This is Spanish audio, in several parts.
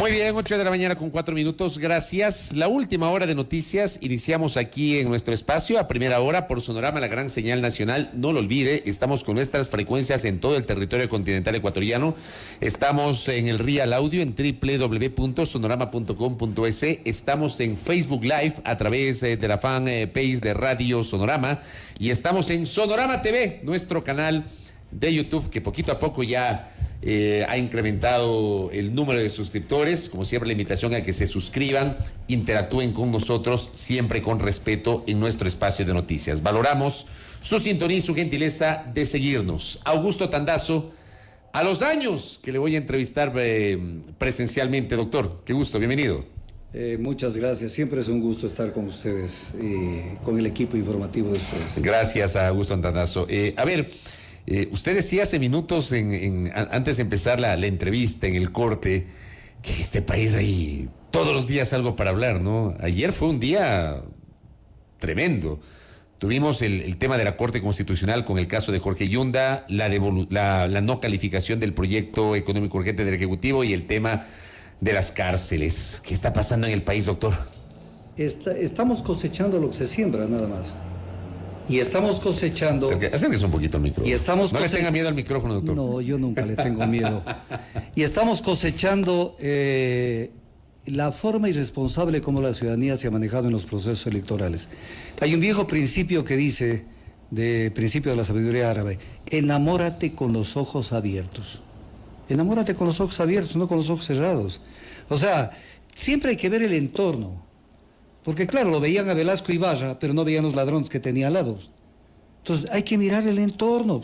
Muy bien, 8 de la mañana con 4 minutos, gracias. La última hora de noticias, iniciamos aquí en nuestro espacio a primera hora por Sonorama, la gran señal nacional. No lo olvide, estamos con nuestras frecuencias en todo el territorio continental ecuatoriano. Estamos en el Real Audio en www.sonorama.com.es. Estamos en Facebook Live a través de la fanpage de Radio Sonorama. Y estamos en Sonorama TV, nuestro canal de YouTube, que poquito a poco ya ha incrementado el número de suscriptores. Como siempre, la invitación a que se suscriban, interactúen con nosotros, siempre con respeto en nuestro espacio de noticias. Valoramos su sintonía y su gentileza de seguirnos. Augusto Tandazo, a los años que le voy a entrevistar presencialmente, doctor. Qué gusto, bienvenido. Muchas gracias, siempre es un gusto estar con ustedes y con el equipo informativo de ustedes. Gracias a Augusto Tandazo. Usted decía hace minutos, antes de empezar la entrevista, en el corte, que este país hay todos los días algo para hablar, ¿no? Ayer fue un día tremendo. Tuvimos el tema de la Corte Constitucional con el caso de Jorge Yunda, la no calificación del proyecto económico urgente del Ejecutivo y el tema de las cárceles. ¿Qué está pasando en el país, doctor? Estamos cosechando lo que se siembra, nada más. Y estamos cosechando... Acérquese un poquito al micrófono. No le tenga miedo al micrófono, doctor. No, yo nunca le tengo miedo. Y estamos cosechando la forma irresponsable como la ciudadanía se ha manejado en los procesos electorales. Hay un viejo principio que dice, principio de la sabiduría árabe, enamórate con los ojos abiertos. Enamórate con los ojos abiertos, no con los ojos cerrados. O sea, siempre hay que ver el entorno. Porque claro, lo veían a Velasco Ibarra, pero no veían los ladrones que tenía al lado. Entonces hay que mirar el entorno.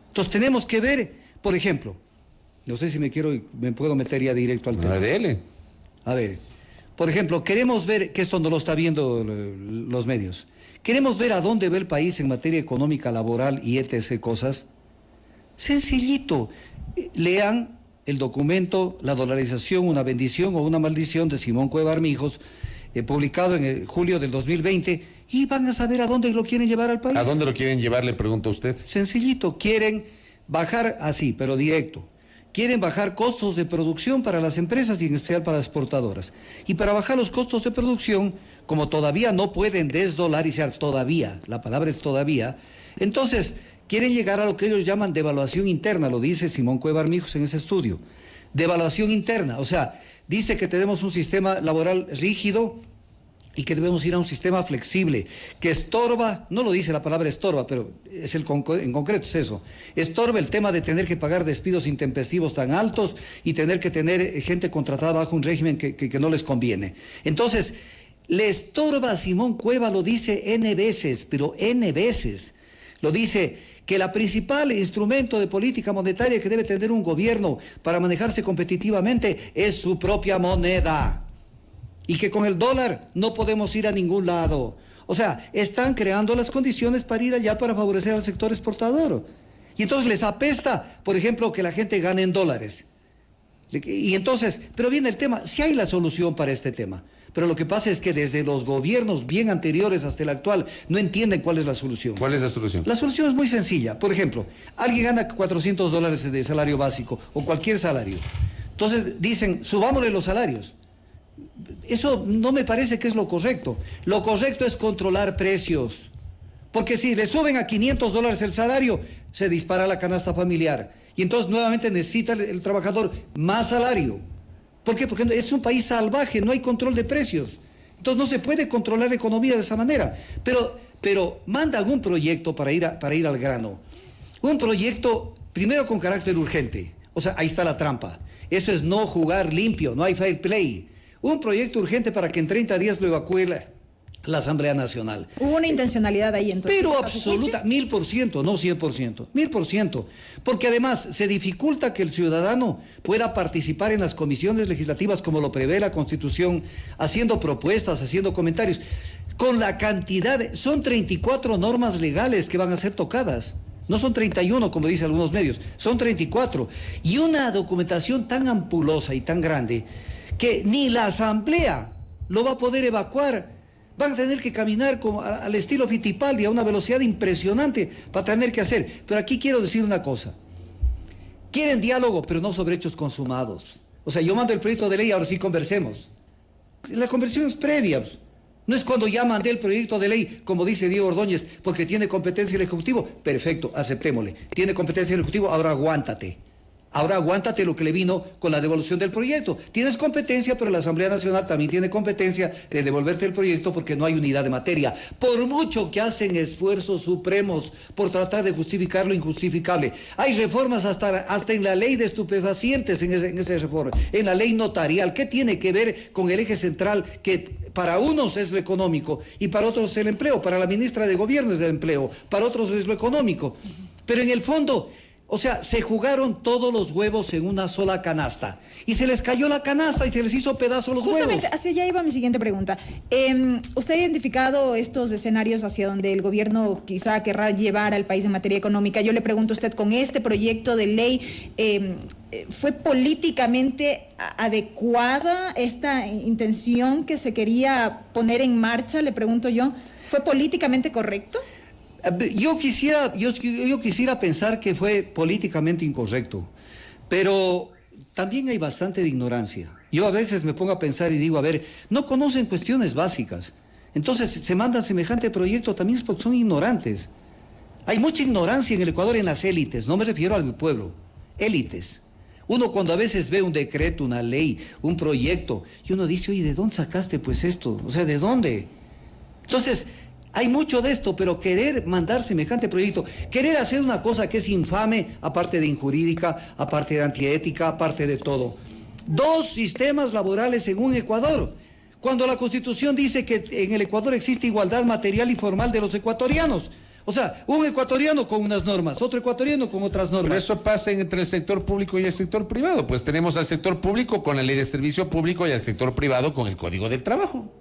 Entonces tenemos que ver, por ejemplo, no sé si me puedo meter ya directo al tema. Dele. A ver, por ejemplo, queremos ver, que esto no lo está viendo los medios, queremos ver a dónde va el país en materia económica, laboral y etc. cosas. Sencillito, lean el documento La dolarización, una bendición o una maldición de Simón Cueva Armijos, publicado en julio del 2020, y van a saber a dónde lo quieren llevar al país. ¿A dónde lo quieren llevar, le pregunta usted? Sencillito, quieren bajar así, pero directo. Quieren bajar costos de producción para las empresas y en especial para las exportadoras. Y para bajar los costos de producción, como todavía no pueden desdolarizar, todavía, la palabra es todavía, entonces quieren llegar a lo que ellos llaman devaluación interna, lo dice Simón Cueva Armijos en ese estudio. Devaluación interna, o sea, dice que tenemos un sistema laboral rígido y que debemos ir a un sistema flexible, que estorba, no lo dice la palabra estorba, pero es en concreto es eso, estorba el tema de tener que pagar despidos intempestivos tan altos y tener que tener gente contratada bajo un régimen que no les conviene. Entonces, le estorba a Simón Cueva, lo dice N veces, pero N veces, lo dice que el principal instrumento de política monetaria que debe tener un gobierno para manejarse competitivamente es su propia moneda. Y que con el dólar no podemos ir a ningún lado. O sea, están creando las condiciones para ir allá para favorecer al sector exportador. Y entonces les apesta, por ejemplo, que la gente gane en dólares. Y entonces, pero viene el tema, si hay la solución para este tema. Pero lo que pasa es que desde los gobiernos bien anteriores hasta el actual no entienden cuál es la solución. ¿Cuál es la solución? La solución es muy sencilla. Por ejemplo, alguien gana $400 de salario básico o cualquier salario. Entonces dicen, subámosle los salarios. Eso no me parece que es lo correcto. Lo correcto es controlar precios. Porque si le suben a $500 el salario, se dispara la canasta familiar. Y entonces nuevamente necesita el trabajador más salario. ¿Por qué? Porque es un país salvaje, no hay control de precios. Entonces no se puede controlar la economía de esa manera. Pero mandan un proyecto para ir al grano. Un proyecto, primero con carácter urgente. O sea, ahí está la trampa. Eso es no jugar limpio, no hay fair play. Un proyecto urgente para que en 30 días lo evacúe la Asamblea Nacional. Hubo una intencionalidad ahí entonces. Pero absoluta, 1000%, no 100%, 1000%. Porque además se dificulta que el ciudadano pueda participar en las comisiones legislativas como lo prevé la Constitución, haciendo propuestas, haciendo comentarios. Con la cantidad, son 34 normas legales que van a ser tocadas. No son 31, como dicen algunos medios, son 34. Y una documentación tan ampulosa y tan grande que ni la Asamblea lo va a poder evacuar. Van a tener que caminar al estilo Fittipaldi a una velocidad impresionante para tener que hacer. Pero aquí quiero decir una cosa. Quieren diálogo, pero no sobre hechos consumados. O sea, yo mando el proyecto de ley, ahora sí conversemos. La conversión es previa. Pues. No es cuando ya mandé el proyecto de ley, como dice Diego Ordóñez, porque tiene competencia el Ejecutivo. Perfecto, aceptémosle. Tiene competencia el Ejecutivo, ahora aguántate. Ahora aguántate lo que le vino con la devolución del proyecto. Tienes competencia, pero la Asamblea Nacional también tiene competencia de devolverte el proyecto porque no hay unidad de materia. Por mucho que hacen esfuerzos supremos por tratar de justificar lo injustificable. Hay reformas hasta en la ley de estupefacientes, en esa reforma, en la ley notarial. ¿Qué tiene que ver con el eje central que para unos es lo económico y para otros es el empleo? Para la ministra de Gobierno es el empleo, para otros es lo económico. Pero en el fondo... O sea, se jugaron todos los huevos en una sola canasta. Y se les cayó la canasta y se les hizo pedazo los Justamente, huevos. hacia allá iba mi siguiente pregunta. ¿Usted ha identificado estos escenarios hacia donde el gobierno quizá querrá llevar al país en materia económica? Yo le pregunto a usted, con este proyecto de ley, ¿fue políticamente adecuada esta intención que se quería poner en marcha? Le pregunto yo. ¿Fue políticamente correcto? Yo quisiera pensar que fue políticamente incorrecto, pero también hay bastante de ignorancia. Yo a veces me pongo a pensar y digo, a ver, no conocen cuestiones básicas. Entonces se mandan semejante proyecto también es porque son ignorantes. Hay mucha ignorancia en el Ecuador en las élites, no me refiero al pueblo, élites. Uno cuando a veces ve un decreto, una ley, un proyecto, y uno dice, oye, ¿de dónde sacaste pues esto? O sea, ¿de dónde? Entonces... Hay mucho de esto, pero querer mandar semejante proyecto, querer hacer una cosa que es infame, aparte de injurídica, aparte de antiética, aparte de todo. 2 sistemas laborales en un Ecuador, cuando la Constitución dice que en el Ecuador existe igualdad material y formal de los ecuatorianos. O sea, un ecuatoriano con unas normas, otro ecuatoriano con otras normas. Pero eso pasa entre el sector público y el sector privado. Pues tenemos al sector público con la ley de servicio público y al sector privado con el Código del Trabajo.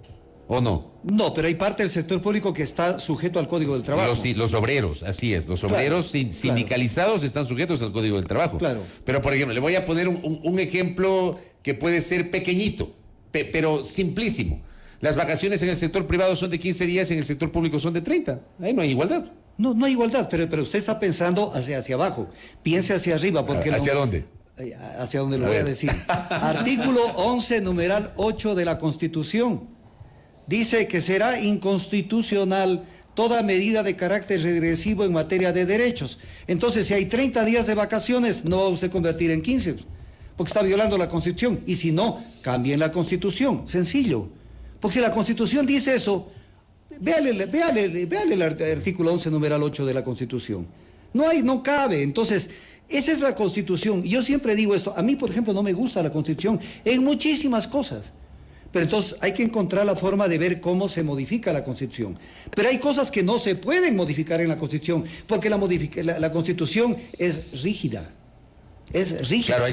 ¿O no? No, pero hay parte del sector público que está sujeto al Código del Trabajo. Los obreros, así es. Los obreros sindicalizados están sujetos al Código del Trabajo. Claro. Pero, por ejemplo, le voy a poner un ejemplo que puede ser pequeñito, pero simplísimo. Las vacaciones en el sector privado son de 15 días, en el sector público son de 30. Ahí no hay igualdad. No, no hay igualdad, pero usted está pensando hacia abajo. Piense hacia arriba. Porque ¿Hacia dónde? Hacia donde lo voy a decir. Artículo 11, numeral 8 de la Constitución. Dice que será inconstitucional toda medida de carácter regresivo en materia de derechos. Entonces, si hay 30 días de vacaciones, no va a usted convertir en 15, porque está violando la Constitución. Y si no, cambien la Constitución. Sencillo. Porque si la Constitución dice eso, véale el artículo 11, numeral 8 de la Constitución. No cabe. Entonces, esa es la Constitución. Y yo siempre digo esto. A mí, por ejemplo, no me gusta la Constitución en muchísimas cosas. Pero entonces hay que encontrar la forma de ver cómo se modifica la Constitución. Pero hay cosas que no se pueden modificar en la Constitución, porque la Constitución es rígida. Es rígida. Claro,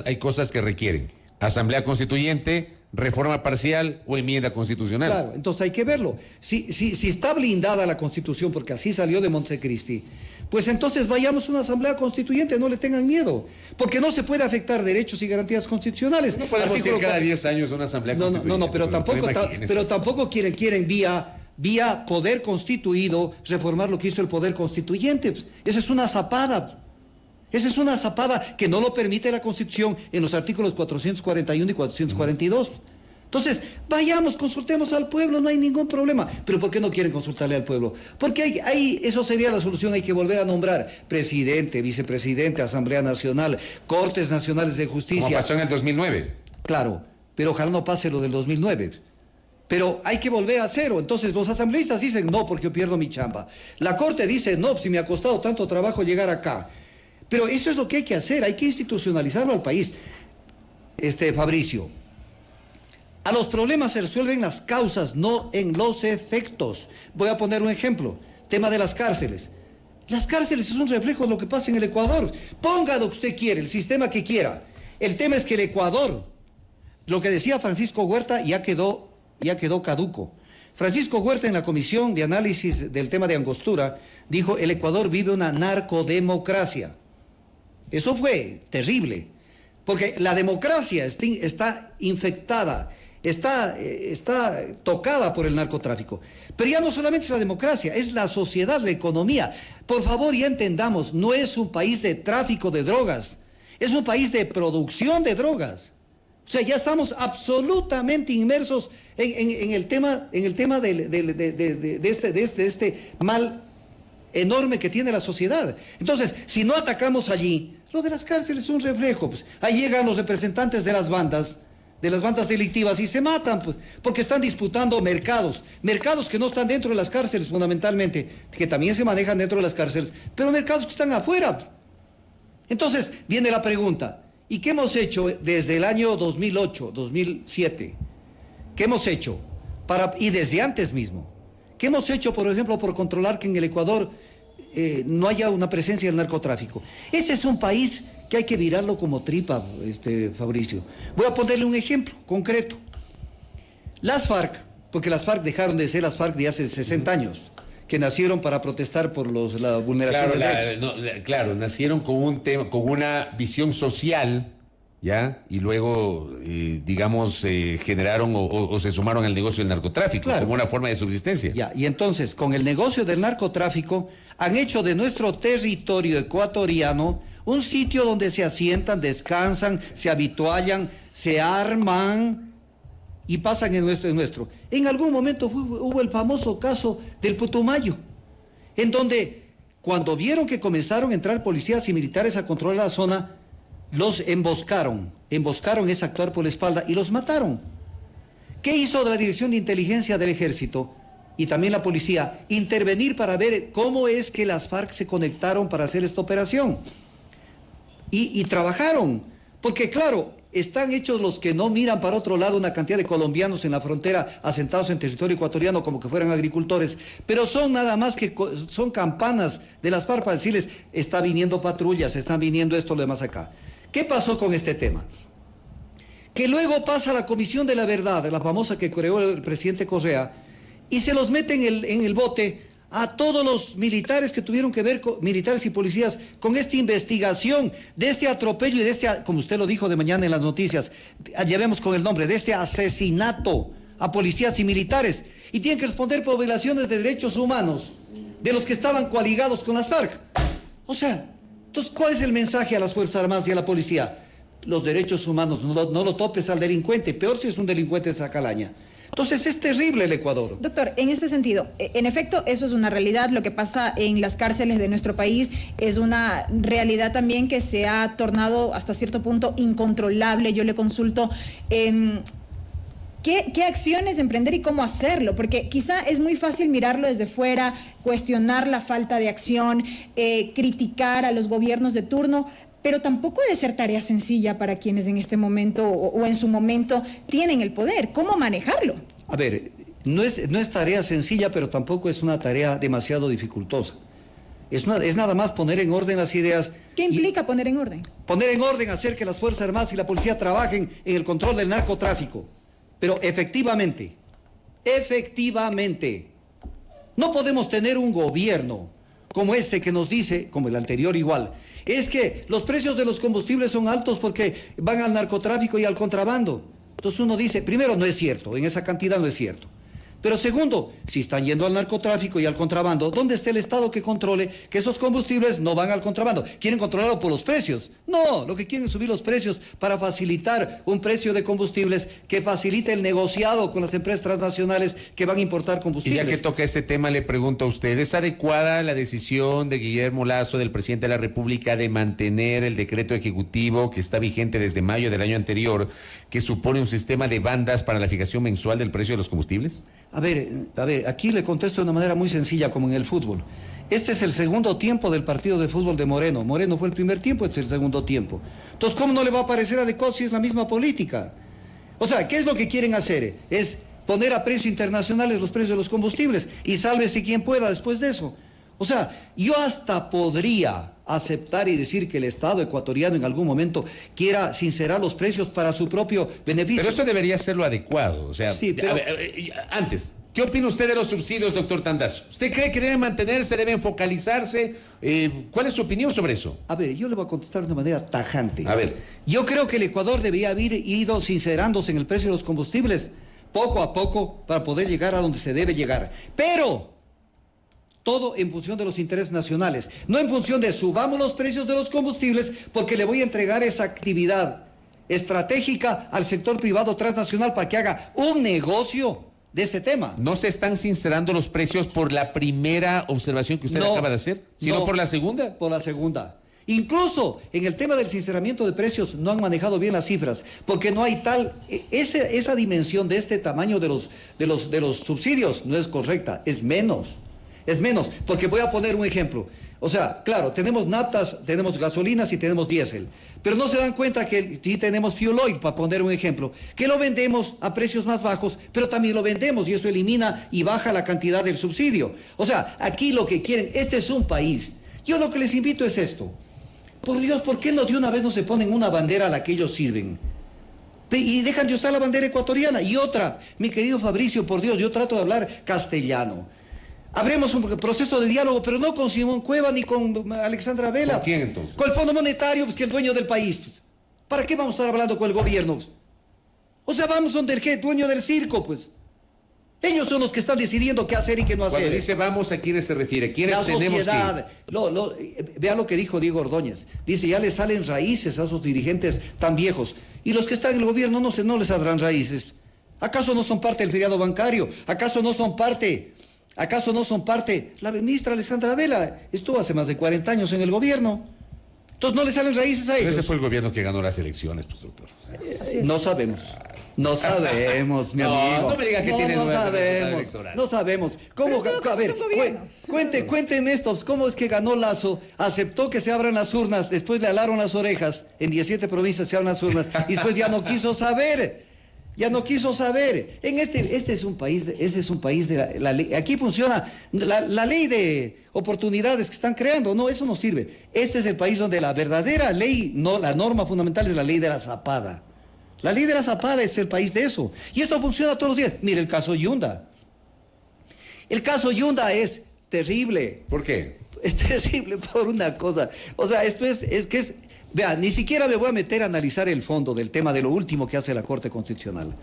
hay cosas que requieren asamblea constituyente, reforma parcial o enmienda constitucional. Claro, entonces hay que verlo. Si está blindada la Constitución, porque así salió de Montecristi, pues entonces vayamos a una asamblea constituyente, no le tengan miedo, porque no se puede afectar derechos y garantías constitucionales. No podemos ir cada 10 años a una asamblea constituyente. No, pero tampoco quieren vía poder constituido reformar lo que hizo el poder constituyente. Esa es una zapada. Esa es una zapada que no lo permite la Constitución en los artículos 441 y 442. Entonces, vayamos, consultemos al pueblo, no hay ningún problema. ¿Pero por qué no quieren consultarle al pueblo? Porque eso sería la solución, hay que volver a nombrar presidente, vicepresidente, Asamblea Nacional, Cortes Nacionales de Justicia. Como pasó en el 2009. Claro, pero ojalá no pase lo del 2009. Pero hay que volver a cero. Entonces los asambleístas dicen no porque yo pierdo mi chamba. La Corte dice no, si me ha costado tanto trabajo llegar acá. Pero eso es lo que hay que hacer, hay que institucionalizarlo al país. Fabricio, a los problemas se resuelven las causas, no en los efectos. Voy a poner un ejemplo, tema de las cárceles. Las cárceles es un reflejo de lo que pasa en el Ecuador. Ponga lo que usted quiere, el sistema que quiera. El tema es que el Ecuador, lo que decía Francisco Huerta ya quedó caduco. Francisco Huerta en la comisión de análisis del tema de Angostura dijo, el Ecuador vive una narcodemocracia. Eso fue terrible, porque la democracia está infectada, está tocada por el narcotráfico. Pero ya no solamente es la democracia, es la sociedad, la economía. Por favor, ya entendamos, no es un país de tráfico de drogas, es un país de producción de drogas. O sea, ya estamos absolutamente inmersos en el tema de este mal enorme que tiene la sociedad. Entonces, si no atacamos allí, lo de las cárceles es un reflejo. Pues. Ahí llegan los representantes de las bandas delictivas y se matan, pues, porque están disputando mercados que no están dentro de las cárceles fundamentalmente, que también se manejan dentro de las cárceles, pero mercados que están afuera. Entonces, viene la pregunta, ¿y qué hemos hecho desde el año 2008, 2007? ¿Qué hemos hecho? Y desde antes mismo. ¿Qué hemos hecho, por ejemplo, por controlar que en el Ecuador no haya una presencia del narcotráfico? Ese es un país que hay que virarlo como tripa, Fabricio. Voy a ponerle un ejemplo concreto. Las FARC, porque las FARC dejaron de ser las FARC de hace 60 años, que nacieron para protestar por la vulneración de derechos. Claro, nacieron con un tema, con una visión social, ¿ya? Y luego, digamos, generaron o se sumaron al negocio del narcotráfico, claro, como una forma de subsistencia. Ya, y entonces, con el negocio del narcotráfico, han hecho de nuestro territorio ecuatoriano un sitio donde se asientan, descansan, se habituallan, se arman y pasan en nuestro. En algún momento hubo el famoso caso del Putumayo, en donde cuando vieron que comenzaron a entrar policías y militares a controlar la zona, los emboscaron. Emboscaron es actuar por la espalda y los mataron. ¿Qué hizo la Dirección de Inteligencia del Ejército y también la policía? Intervenir para ver cómo es que las FARC se conectaron para hacer esta operación. Y trabajaron, porque claro, están hechos los que no miran para otro lado, una cantidad de colombianos en la frontera asentados en territorio ecuatoriano como que fueran agricultores, pero son nada más que son campanas de las FARC para decirles, está viniendo patrullas, están viniendo esto, lo demás acá. ¿Qué pasó con este tema? Que luego pasa la Comisión de la Verdad, la famosa que creó el presidente Correa, y se los meten en el bote a todos los militares que tuvieron que ver, militares y policías, con esta investigación de este atropello y de este, como usted lo dijo de mañana en las noticias, llevemos con el nombre, de este asesinato a policías y militares, y tienen que responder por violaciones de derechos humanos de los que estaban coaligados con las FARC. O sea, entonces, ¿cuál es el mensaje a las Fuerzas Armadas y a la policía? Los derechos humanos, no lo topes al delincuente, peor si es un delincuente de esa calaña. Entonces es terrible el Ecuador. Doctor, en este sentido, en efecto, eso es una realidad. Lo que pasa en las cárceles de nuestro país es una realidad también que se ha tornado hasta cierto punto incontrolable. Yo le consulto ¿qué acciones emprender y cómo hacerlo? Porque quizá es muy fácil mirarlo desde fuera, cuestionar la falta de acción, criticar a los gobiernos de turno, pero tampoco debe ser tarea sencilla para quienes en este momento o en su momento tienen el poder. ¿Cómo manejarlo? A ver, no es tarea sencilla, pero tampoco es una tarea demasiado dificultosa. Es nada más poner en orden las ideas. ¿Qué implica poner en orden? Poner en orden, hacer que las Fuerzas Armadas y la policía trabajen en el control del narcotráfico. Pero efectivamente, no podemos tener un gobierno como este que nos dice, como el anterior igual, es que los precios de los combustibles son altos porque van al narcotráfico y al contrabando. Entonces uno dice, primero, no es cierto, en esa cantidad no es cierto. Pero segundo, si están yendo al narcotráfico y al contrabando, ¿dónde está el Estado que controle que esos combustibles no van al contrabando? ¿Quieren controlarlo por los precios? No, lo que quieren es subir los precios para facilitar un precio de combustibles que facilite el negociado con las empresas transnacionales que van a importar combustibles. Y ya que toca ese tema, le pregunto a usted, ¿es adecuada la decisión de Guillermo Lasso, del presidente de la República, de mantener el decreto ejecutivo que está vigente desde mayo del año anterior, que supone un sistema de bandas para la fijación mensual del precio de los combustibles? A ver, aquí le contesto de una manera muy sencilla, como en el fútbol. Este es el segundo tiempo del partido de fútbol de Moreno. Moreno fue el primer tiempo, este es el segundo tiempo. Entonces, ¿cómo no le va a parecer adecuado si es la misma política? O sea, ¿qué es lo que quieren hacer? Es poner a precios internacionales los precios de los combustibles y sálvese quien pueda después de eso. O sea, yo hasta podría aceptar y decir que el Estado ecuatoriano en algún momento quiera sincerar los precios para su propio beneficio. Pero eso debería ser lo adecuado. O sea, sí, pero... antes, ¿qué opina usted de los subsidios, doctor Tandazo? ¿Usted cree que deben mantenerse, deben focalizarse? ¿Cuál es su opinión sobre eso? A ver, yo le voy a contestar de una manera tajante. A ver. Yo creo que el Ecuador debía haber ido sincerándose en el precio de los combustibles poco a poco para poder llegar a donde se debe llegar. Pero todo en función de los intereses nacionales, no en función de subamos los precios de los combustibles porque le voy a entregar esa actividad estratégica al sector privado transnacional para que haga un negocio de ese tema. ¿No se están sincerando los precios por la primera observación que usted acaba de hacer, sino por la segunda? Por la segunda. Incluso en el tema del sinceramiento de precios no han manejado bien las cifras, porque no hay esa dimensión de este tamaño de los subsidios no es correcta, es menos, porque voy a poner un ejemplo. O sea, claro, tenemos naftas, tenemos gasolinas y tenemos diésel, pero no se dan cuenta que sí tenemos fuel oil, para poner un ejemplo, que lo vendemos a precios más bajos, pero también lo vendemos y eso elimina y baja la cantidad del subsidio. O sea, aquí lo que quieren, este es un país. Yo lo que les invito es esto. Por Dios, ¿por qué no de una vez no se ponen una bandera a la que ellos sirven? Y dejan de usar la bandera ecuatoriana. Y otra, mi querido Fabricio, por Dios, yo trato de hablar castellano. Habremos un proceso de diálogo, pero no con Simón Cueva ni con Alexandra Vela. ¿Con quién entonces? Con el Fondo Monetario, pues que es el dueño del país. Pues. ¿Para qué vamos a estar hablando con el gobierno? O sea, vamos donde el dueño del circo, pues. Ellos son los que están decidiendo qué hacer y qué no hacer. Cuando dice vamos, ¿a quiénes se refiere? ¿Quiénes tenemos que...? Vea lo que dijo Diego Ordóñez. Dice, ya le salen raíces a esos dirigentes tan viejos. Y los que están en el gobierno no les saldrán raíces. ¿Acaso no son parte del feriado bancario? ¿Acaso no son parte? La ministra Alexandra Vela estuvo hace más de 40 años en el gobierno. Entonces no le salen raíces a ellos. Pero ese fue el gobierno que ganó las elecciones, pues, doctor. No sabemos. No sabemos, mi amigo. No me diga que tiene dudas del resultado electoral. No sabemos. ¿Cómo? A ver, cuenten estos. ¿Cómo es que ganó Lazo? Aceptó que se abran las urnas, después le alaron las orejas. En 17 provincias se abran las urnas. Y después ya no quiso saber. Este es un país de la ley. Aquí funciona la ley de oportunidades que están creando. No, eso no sirve. Este es el país donde la verdadera ley, no, la norma fundamental es la ley de la zapada. La ley de la zapada es el país de eso. Y esto funciona todos los días. Mire el caso Yunda. El caso Yunda es terrible. ¿Por qué? Es terrible por una cosa. O sea, esto es que es... Vea, ni siquiera me voy a meter a analizar el fondo del tema de lo último que hace la Corte Constitucional.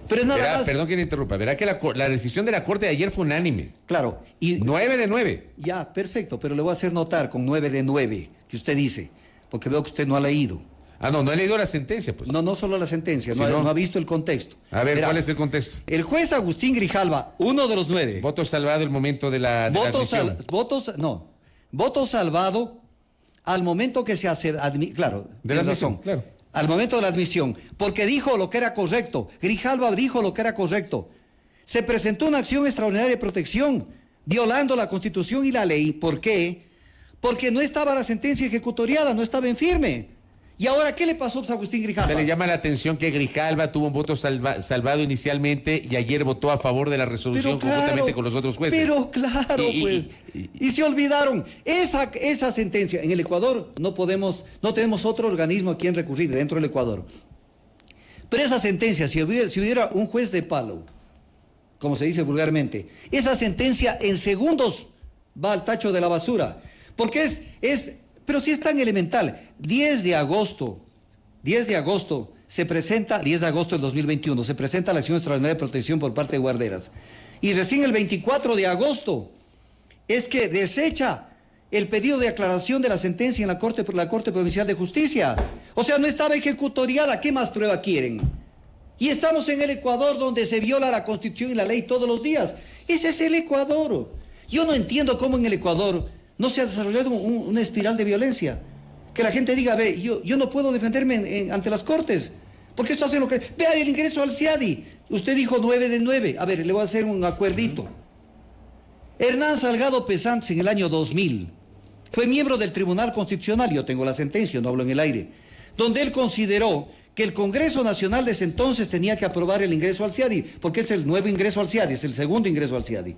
Pero es nada más... Perdón que me interrumpa. Verá que la decisión de la Corte de ayer fue unánime. Claro. Y 9 de 9. Ya, perfecto. Pero le voy a hacer notar con 9 de 9 que usted dice. Porque veo que usted no ha leído. Ah, no he leído la sentencia, pues. No solo la sentencia, no ha visto el contexto. A ver, ¿cuál es el contexto? El juez Agustín Grijalva, uno de los 9. Voto salvado el momento de la admisión. Voto salvado al momento que se hace, claro. De la admisión, claro. Al momento de la admisión, porque dijo lo que era correcto. Grijalva dijo lo que era correcto. Se presentó una acción extraordinaria de protección, violando la Constitución y la ley. ¿Por qué? Porque no estaba la sentencia ejecutoriada, no estaba en firme. ¿Y ahora qué le pasó a Agustín Grijalva? Le llama la atención que Grijalva tuvo un voto salvado inicialmente y ayer votó a favor de la resolución conjuntamente con los otros jueces. Pero claro, y se olvidaron. Esa sentencia, en el Ecuador no tenemos otro organismo a quien recurrir dentro del Ecuador. Pero esa sentencia, si hubiera un juez de palo, como se dice vulgarmente, esa sentencia en segundos va al tacho de la basura. Porque pero sí es tan elemental. 10 de agosto se presenta, 10 de agosto del 2021, se presenta la acción extraordinaria de protección por parte de guarderas. Y recién el 24 de agosto es que desecha el pedido de aclaración de la sentencia en la Corte Provincial de Justicia. O sea, no estaba ejecutoriada. ¿Qué más prueba quieren? Y estamos en el Ecuador donde se viola la Constitución y la ley todos los días. Ese es el Ecuador. Yo no entiendo cómo en el Ecuador no se ha desarrollado una espiral de violencia. Que la gente diga, ve, yo no puedo defenderme ante las cortes. Porque esto hace lo que... Vea el ingreso al CIADI. Usted dijo 9 de 9. A ver, le voy a hacer un acuerdito. Hernán Salgado Pesantes en el año 2000 fue miembro del Tribunal Constitucional, yo tengo la sentencia, no hablo en el aire, donde él consideró que el Congreso Nacional de ese entonces tenía que aprobar el ingreso al CIADI, porque es el nuevo ingreso al CIADI, es el segundo ingreso al CIADI.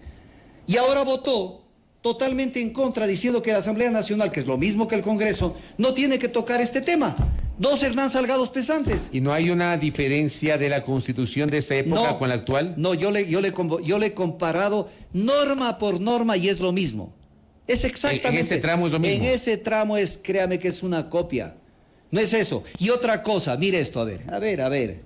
Y ahora votó totalmente en contra, diciendo que la Asamblea Nacional, que es lo mismo que el Congreso, no tiene que tocar este tema. 2 Hernán Salgados Pesantes. ¿Y no hay una diferencia de la Constitución de esa época con la actual? No, yo le he comparado norma por norma y es lo mismo. Es exactamente. En ese tramo es lo mismo. En ese tramo es, créame que es una copia. No es eso. Y otra cosa, mire esto, a ver.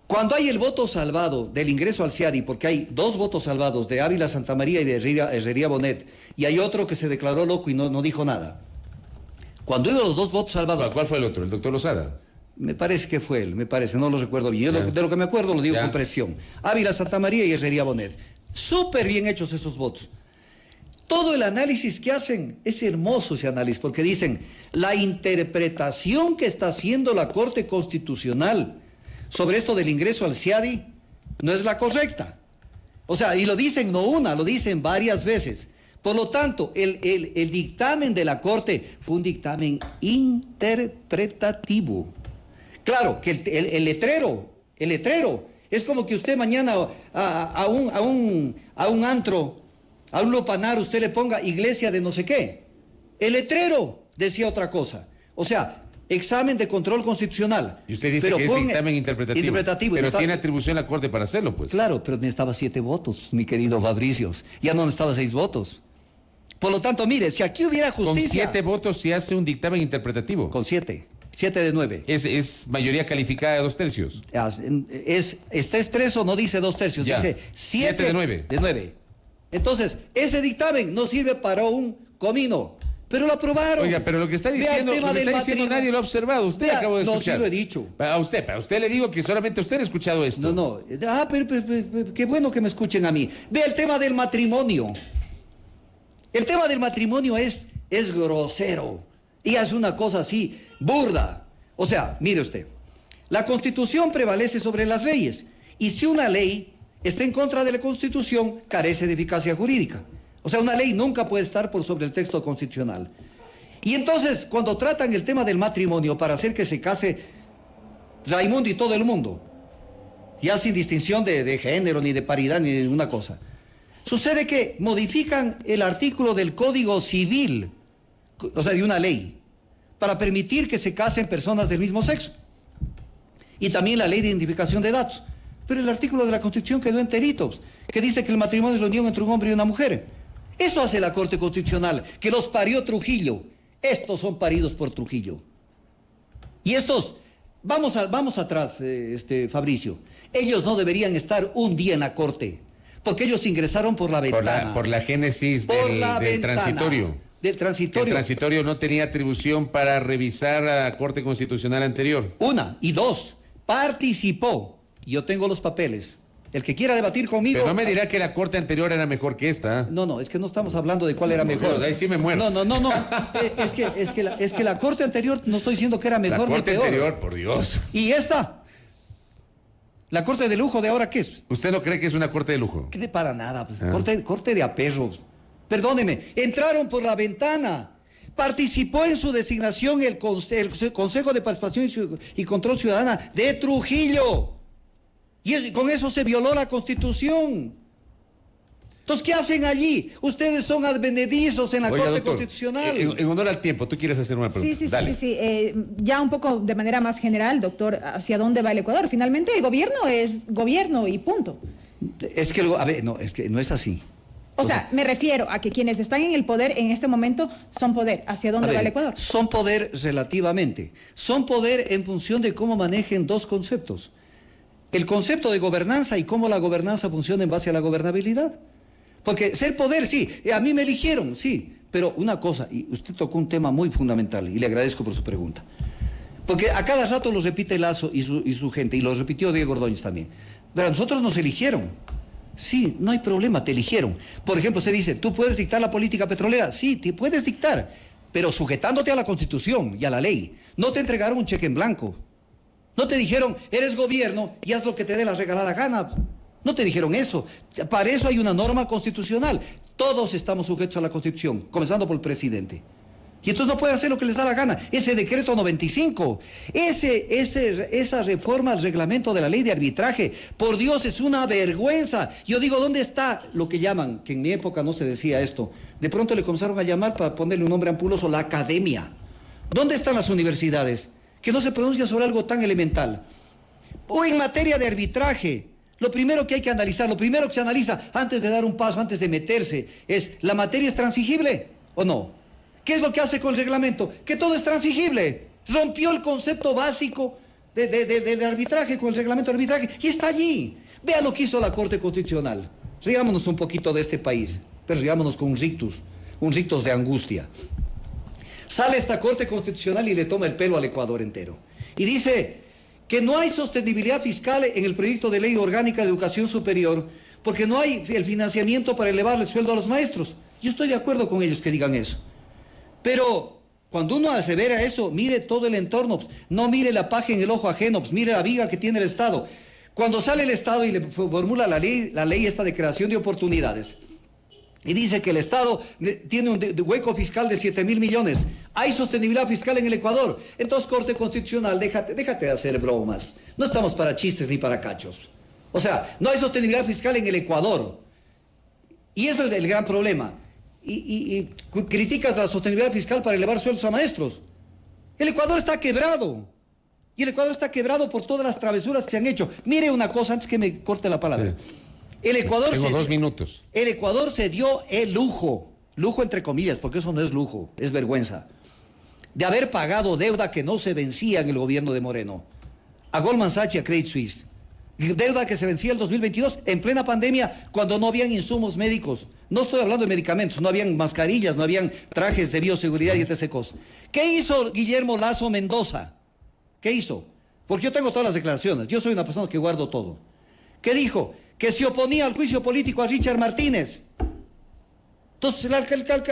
Cuando hay el voto salvado del ingreso al CIADI, porque hay 2 votos salvados de Ávila Santa María y de Herrería Bonet, y hay otro que se declaró loco y no dijo nada. Cuando hubo los 2 votos salvados... ¿Cuál fue el otro? ¿El doctor Lozada? Me parece que fue él, me parece, no lo recuerdo bien. Yo de lo que me acuerdo lo digo con presión. Ávila, Santa María y Herrería Bonet. Súper bien hechos esos votos. Todo el análisis que hacen es hermoso ese análisis, porque dicen, la interpretación que está haciendo la Corte Constitucional sobre esto del ingreso al CIADI no es la correcta. O sea, y lo dicen no una, lo dicen varias veces. Por lo tanto, el dictamen de la Corte fue un dictamen interpretativo. Claro, que el letrero, es como que usted mañana a un antro, a un lopanar, usted le ponga iglesia de no sé qué. El letrero decía otra cosa. O sea, examen de control constitucional. Y usted dice que es dictamen interpretativo. Pero tiene atribución la Corte para hacerlo, pues. Claro, pero necesitaba 7 votos, mi querido Fabricio. Ya no necesitaba 6 votos. Por lo tanto, mire, si aquí hubiera justicia... Con 7 votos se hace un dictamen interpretativo. Con 7. 7 de 9. Es mayoría calificada de 2/3. Está expreso, no dice 2/3, ya. dice 7 de 9. De 9. Entonces, ese dictamen no sirve para un comino, pero lo aprobaron. Oiga, pero lo que está diciendo, nadie lo ha observado. Usted acabó de escuchar. No, sí lo he dicho. A usted le digo que solamente usted ha escuchado esto. No. Pero qué bueno que me escuchen a mí. Vea el tema del matrimonio. El tema del matrimonio es grosero. Y es una cosa así, burda. O sea, mire usted, la Constitución prevalece sobre las leyes. Y si una ley está en contra de la Constitución, carece de eficacia jurídica. O sea, una ley nunca puede estar por sobre el texto constitucional. Y entonces, cuando tratan el tema del matrimonio para hacer que se case Raimundo y todo el mundo, ya sin distinción de género, ni de paridad, ni de ninguna cosa, sucede que modifican el artículo del Código Civil, o sea, de una ley, para permitir que se casen personas del mismo sexo. Y también la ley de identificación de datos. Pero el artículo de la Constitución quedó enterito, que dice que el matrimonio es la unión entre un hombre y una mujer. Eso hace la Corte Constitucional, que los parió Trujillo. Estos son paridos por Trujillo. Y estos, vamos atrás, Fabricio. Ellos no deberían estar un día en la Corte, porque ellos ingresaron por la ventana. Por la génesis del transitorio. Del transitorio. El transitorio no tenía atribución para revisar a la Corte Constitucional anterior. 1 y 2, participó. Yo tengo los papeles. El que quiera debatir conmigo... Pero no me dirá que la Corte anterior era mejor que esta. No, es que no estamos hablando de cuál era mejor. Dios, ahí sí me muero. No. Es que la Corte anterior no estoy diciendo que era mejor ni peor. La Corte anterior, por Dios. ¿Y esta? ¿La Corte de lujo de ahora qué es? ¿Usted no cree que es una Corte de lujo? Para nada, pues, corte de aperros. Perdóneme, entraron por la ventana. Participó en su designación el Consejo de Participación y Control Ciudadana de Trujillo. Y con eso se violó la Constitución. Entonces, ¿qué hacen allí? Ustedes son advenedizos en la Corte Constitucional. En honor al tiempo, tú quieres hacer una pregunta. Sí. Ya un poco de manera más general, doctor, ¿hacia dónde va el Ecuador? Finalmente, el gobierno es gobierno y punto. Es que no es así. O sea, me refiero a que quienes están en el poder en este momento son poder. ¿Hacia dónde va el Ecuador? Son poder relativamente. Son poder en función de cómo manejen 2 conceptos. El concepto de gobernanza y cómo la gobernanza funciona en base a la gobernabilidad. Porque ser poder, sí, a mí me eligieron, sí. Pero una cosa, y usted tocó un tema muy fundamental, y le agradezco por su pregunta. Porque a cada rato lo repite Lasso y su gente, y lo repitió Diego Ordóñez también. Pero a nosotros nos eligieron. Sí, no hay problema, te eligieron. Por ejemplo, usted dice, ¿tú puedes dictar la política petrolera? Sí, te puedes dictar, pero sujetándote a la Constitución y a la ley. No te entregaron un cheque en blanco. No te dijeron, eres gobierno y haz lo que te dé la regalada gana. No te dijeron eso. Para eso hay una norma constitucional. Todos estamos sujetos a la Constitución, comenzando por el presidente. Y entonces no pueden hacer lo que les da la gana. Ese decreto 95, esa reforma al reglamento de la ley de arbitraje, por Dios, es una vergüenza. Yo digo, ¿dónde está lo que llaman, que en mi época no se decía esto? De pronto le comenzaron a llamar, para ponerle un nombre ampuloso, la academia. ¿Dónde están las universidades que no se pronuncian sobre algo tan elemental? O en materia de arbitraje, lo primero que hay que analizar, lo primero que se analiza antes de dar un paso, antes de meterse, es, ¿la materia es transigible o no? ¿Qué es lo que hace con el reglamento? Que todo es transigible. Rompió el concepto básico del arbitraje con el reglamento de arbitraje y está allí. Vea lo que hizo la Corte Constitucional. Riámonos un poquito de este país, pero riámonos con un rictus de angustia. Sale esta Corte Constitucional y le toma el pelo al Ecuador entero. Y dice que no hay sostenibilidad fiscal en el proyecto de ley orgánica de educación superior porque no hay el financiamiento para elevar el sueldo a los maestros. Yo estoy de acuerdo con ellos que digan eso. Pero cuando uno asevera eso, mire todo el entorno, no mire la paja en el ojo ajeno, mire la viga que tiene el Estado. Cuando sale el Estado y le formula la ley esta de creación de oportunidades, y dice que el Estado tiene un hueco fiscal de 7.000 millones, hay sostenibilidad fiscal en el Ecuador, entonces Corte Constitucional, déjate de hacer bromas, no estamos para chistes ni para cachos. O sea, no hay sostenibilidad fiscal en el Ecuador, y eso es el gran problema. Y criticas la sostenibilidad fiscal para elevar sueldos a maestros. El Ecuador está quebrado. Y el Ecuador está quebrado por todas las travesuras que se han hecho. Mire una cosa antes que me corte la palabra. El Ecuador Tengo 2 minutos. El Ecuador se dio el lujo entre comillas, porque eso no es lujo, es vergüenza, de haber pagado deuda que no se vencía en el gobierno de Moreno. A Goldman Sachs y a Credit Suisse. Deuda que se vencía el 2022 en plena pandemia cuando no habían insumos médicos. No estoy hablando de medicamentos, no habían mascarillas, no habían trajes de bioseguridad y etc. cosas. ¿Qué hizo Guillermo Lasso Mendoza? ¿Qué hizo? Porque yo tengo todas las declaraciones, yo soy una persona que guardo todo. ¿Qué dijo? Que se oponía al juicio político a Richard Martínez. Entonces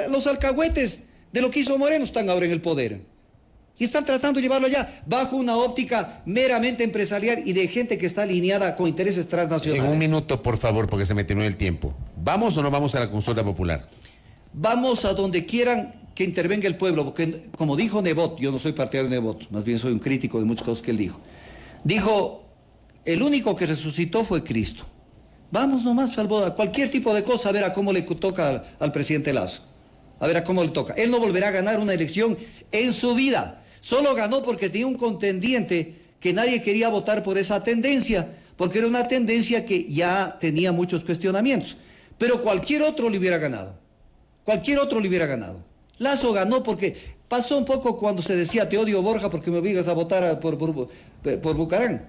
los alcahuetes de lo que hizo Moreno están ahora en el poder. Y están tratando de llevarlo allá bajo una óptica meramente empresarial y de gente que está alineada con intereses transnacionales. En un minuto, por favor, porque se me terminó el tiempo. ¿Vamos o no vamos a la consulta popular? Vamos a donde quieran que intervenga el pueblo, porque como dijo Nebot, yo no soy partidario de Nebot, más bien soy un crítico de muchas cosas que él dijo, el único que resucitó fue Cristo. Vamos nomás a cualquier tipo de cosa, a ver a cómo le toca al presidente Lasso, a ver a cómo le toca. Él no volverá a ganar una elección en su vida. Solo ganó porque tenía un contendiente que nadie quería votar por esa tendencia, porque era una tendencia que ya tenía muchos cuestionamientos. Pero cualquier otro le hubiera ganado. Cualquier otro le hubiera ganado. Lasso ganó porque pasó un poco cuando se decía te odio Borja porque me obligas a votar por Bucarán.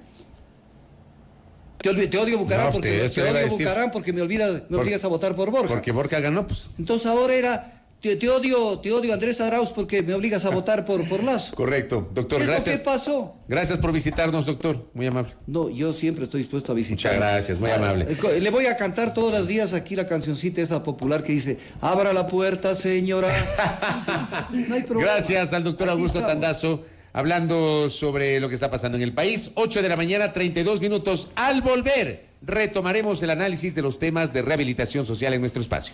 Te odio Bucarán, No, porque eso te iba a odio decir. Bucarán porque me obligas a votar por Borja. Porque Borja ganó, pues. Entonces ahora era te odio Andrés Arauz porque me obligas a votar por Lasso. Correcto. Doctor, ¿Qué es gracias. lo que pasó? Gracias por visitarnos, doctor. Muy amable. No, yo siempre estoy dispuesto a visitar. Muchas gracias, muy amable. Le voy a cantar todos los días aquí la cancioncita esa popular que dice, abra la puerta, señora. No hay problema. Gracias al doctor Aquí Augusto estamos. Tandazo, hablando sobre lo que está pasando en el país. 8 de la mañana, 32 minutos. Al volver, retomaremos el análisis de los temas de rehabilitación social en nuestro espacio.